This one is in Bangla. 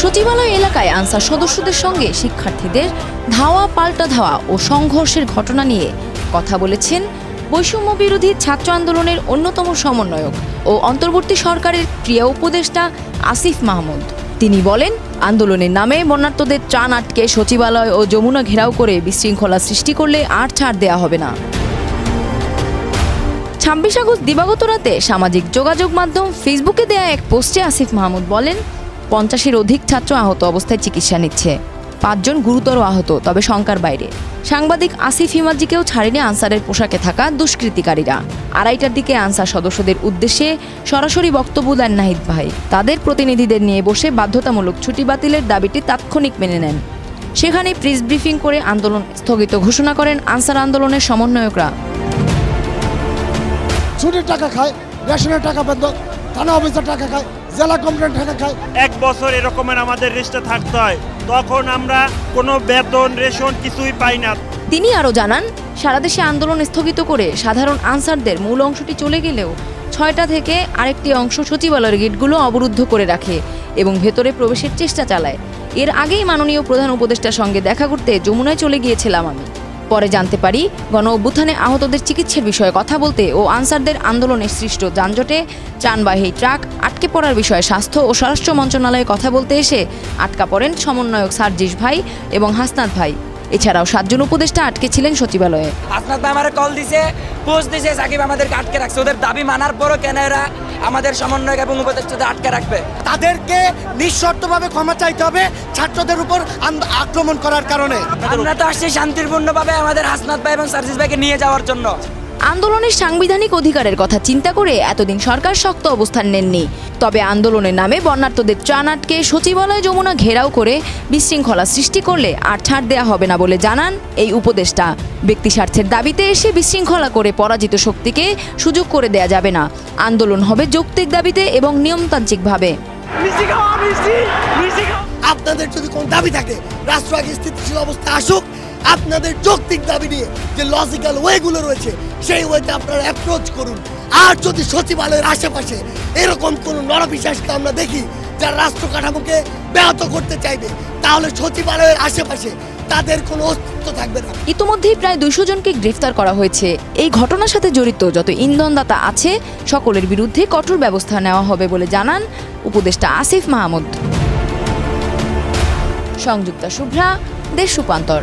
সচিবালয় এলাকায় আনসার সদস্যদের সঙ্গে শিক্ষার্থীদের ধাওয়া পাল্টা ধাওয়া ও সংঘর্ষের ঘটনা নিয়ে কথা বলেছেন বৈষম্য বিরোধী ছাত্র আন্দোলনের অন্যতম সমন্বয়ক ও অন্তর্বর্তী সরকারের ক্রিয়া উপদেষ্টা আসিফ মাহমুদ। তিনি বলেন, আন্দোলনের নামে বন্যার্তদের ত্রাণ আটকে সচিবালয় ও যমুনা ঘেরাও করে বিশৃঙ্খলা সৃষ্টি করলে আর ছাড় দেয়া হবে না। 26 আগস্ট দিবাগত রাতে সামাজিক যোগাযোগ মাধ্যম ফেসবুকে দেয়া এক পোস্টে আসিফ মাহমুদ বলেন, 50-এর অধিক ছাত্র আহত অবস্থায় চিকিৎসা নিচ্ছে, 5 জন গুরুতর আহত, তবে শঙ্কার বাইরে। সাংবাদিক আসিফ হিমাদ্রিকেও ছাড়েনি আনসারের পোশাকে থাকা দুষ্কৃতিকারীরা। 2:30টার দিকে আনসার সদস্যদের উদ্দেশ্যে সরাসরি বক্তব্য দেন নাহিদ ভাই। তাদের প্রতিনিধিদের নিয়ে বসে বাধ্যতামূলক ছুটি বাতিলের দাবিটি তাৎক্ষণিক মেনে নেন। সেখানে প্রেস ব্রিফিং করে আন্দোলন স্থগিত ঘোষণা করেন আনসার আন্দোলনের সমন্বয়করা। ছুটির টাকা খায়, রেশনের টাকা বন্ধ, থানা অফিসের টাকা খায়, জেলা কমপ্লেন্ট টাকা খায়। 1 বছর এরকমের আমাদের রেস্টে থাকতে হয়, তখন আমরা কোনো বেতন রেশন কিছুই পাই না। তিনি আরও জানান, সারা দেশে আন্দোলন স্থগিত করে সাধারণ আনসারদের মূল অংশটি চলে গেলেও 6টা থেকে আরেকটি অংশ সচিবালয়ের গেটগুলো অবরুদ্ধ করে রাখে এবং ভেতরে প্রবেশের চেষ্টা চালায়। এর আগেই মাননীয় প্রধান উপদেষ্টার সঙ্গে দেখা করতে যমুনায় চলে গিয়েছিলাম আমি। পরে জানতে পারি, গণ অভ্যুত্থানে আহতদের চিকিৎসার বিষয়ে কথা বলতে ও আনসারদের আন্দোলনের সৃষ্ট যানজটে ত্রাণবাহী ট্রাক আটকে পড়ার বিষয়ে স্বাস্থ্য ও স্বরাষ্ট্র মন্ত্রণালয়ে কথা বলতে এসে আটকা পড়েন সমন্বয়ক সার্জিস ভাই এবং হাসনাত ভাই। এছাড়াও 7 জন উপদেষ্টা আটকে ছিলেন সচিবালয়ে। হাসনাত ভাই আমারে কল দিছে, পোস্ট দিছে, সাকিব আমাদেরকে আটকে রাখছে। ওদের দাবি মানার পরও কেন এরা আমাদের সমন্বয়ক এবং উপদেষ্টাদের আটকে রাখবে? তাদেরকে নিঃশর্তভাবে ক্ষমা চাইতে হবে ছাত্রদের উপর আক্রমণ করার কারণে। আমরা তো আসছি শান্তিপূর্ণভাবে আমাদের হাসনাত ভাই এবং সার্জিস ভাইকে নিয়ে যাওয়ার জন্য। আন্দোলনের সাংবিধানিক অধিকারের কথা চিন্তা করে এতদিন সরকার শক্ত অবস্থান নেননি। তবে আন্দোলনের নামে বন্যার্তদের ত্রাণ আটকে সচিবালয় যমুনা ঘেরাও করে বিশৃঙ্খলা সৃষ্টি করলে আর ছাড় দেয়া হবে না বলে জানান এই উপদেষ্টা। ব্যক্তি স্বার্থের দাবিতে এসে বিশৃঙ্খলা করে পরাজিত শক্তিকে সুযোগ করে দেয়া যাবে না। আন্দোলন হবে যৌক্তিক দাবিতে এবং নিয়মতান্ত্রিকভাবে। আপনাদের যদি কোনো দাবি থাকে, রাষ্ট্র আগে স্থিতিশীল অবস্থা আসুক। আপনাদের যৌক্তিক দাবি নিয়ে যে লজিক্যাল ওয়েগুলো রয়েছে সেই ওয়েতে আপনারা অ্যাপ্রোচ করুন। আর যদি সচিবালয়ের আশেপাশে এরকম কোনো নরপিশাচকে আমরা দেখি যারা রাষ্ট্র কাঠামোকে ব্যাহত করতে চাইবে, তাহলে সচিবালয়ের আশেপাশে তাদের কোনো অস্তিত্ব থাকবে না। ইতোমধ্যেই প্রায় 200 জনকে গ্রেফতার করা হয়েছে। এই ঘটনার সাথে জড়িত যত ইন্ধনদাতা আছে সকলের বিরুদ্ধে কঠোর ব্যবস্থা নেওয়া হবে বলে জানান উপদেষ্টা আসিফ মাহমুদ। সংযুক্তা শুভ্রা, দেশ রূপান্তর।